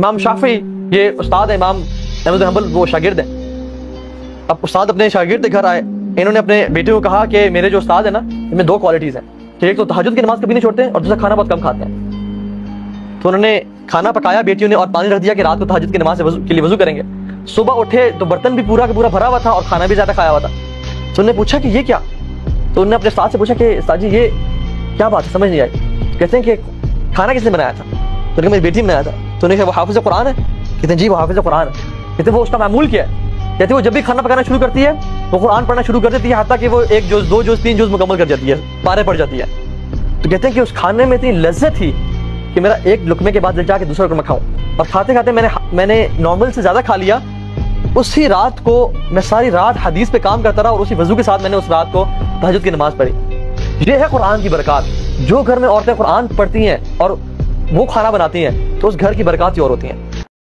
امام شافعی یہ استاد ہے، امام احمد بن حنبل وہ شاگرد ہیں. اب استاد اپنے شاگرد کے گھر آئے، انہوں نے اپنے بیٹے کو کہا کہ میرے جو استاد ہیں نا ان میں 2 کوالٹیز ہیں کہ ایک تو تہجد کی نماز کبھی نہیں چھوڑتے اور دوسرا کھانا بہت کم کھاتے ہیں. تو انہوں نے کھانا پکایا بیٹیوں نے اور پانی رکھ دیا کہ رات کو تہجد کی نماز کے لیے وضو کریں گے. صبح اٹھے تو برتن بھی پورا کا پورا بھرا ہوا تھا اور کھانا بھی زیادہ کھایا ہوا تھا. تو انہوں نے پوچھا کہ یہ کیا؟ تو انہوں نے اپنے استاد سے پوچھا کہ استاد جی یہ کیا بات ہے، سمجھ نہیں آئی. کہتے ہیں کہ کھانا کس نے بنایا تھا؟ تو میری بیٹی نے بنایا تھا. تو انہوں نے کہا وہ حافظ قرآن ہے؟ کہتے ہیں جی وہ حافظ قرآن ہے. کہتے ہیں وہ اس کا معمول کیا ہے؟ کہتے ہیں وہ جب بھی کھانا پکانا شروع کرتی ہے وہ قرآن پڑھنا شروع کر دیتی ہے حتیٰ کہ وہ 1 جز 2 جز 3 جز مکمل کر جاتی ہے، پارے پڑ جاتی ہے. تو کہتے ہیں کہ اس کھانے میں اتنی لذت تھی کہ میرا ایک لقمے کے بعد دل چاہا کہ دوسرا لقمہ کھاؤں، اور کھاتے کھاتے میں نے نارمل سے زیادہ کھا لیا. اسی رات کو میں ساری رات حدیث پہ کام کرتا رہا اور اسی وضو کے ساتھ میں نے اس رات کو تہجد کی نماز پڑھی. یہ ہے قرآن کی برکات. جو گھر میں عورتیں قرآن پڑھتی ہیں اور وہ کھانا بناتی ہیں تو اس گھر کی برکات ہی اور ہوتی ہیں.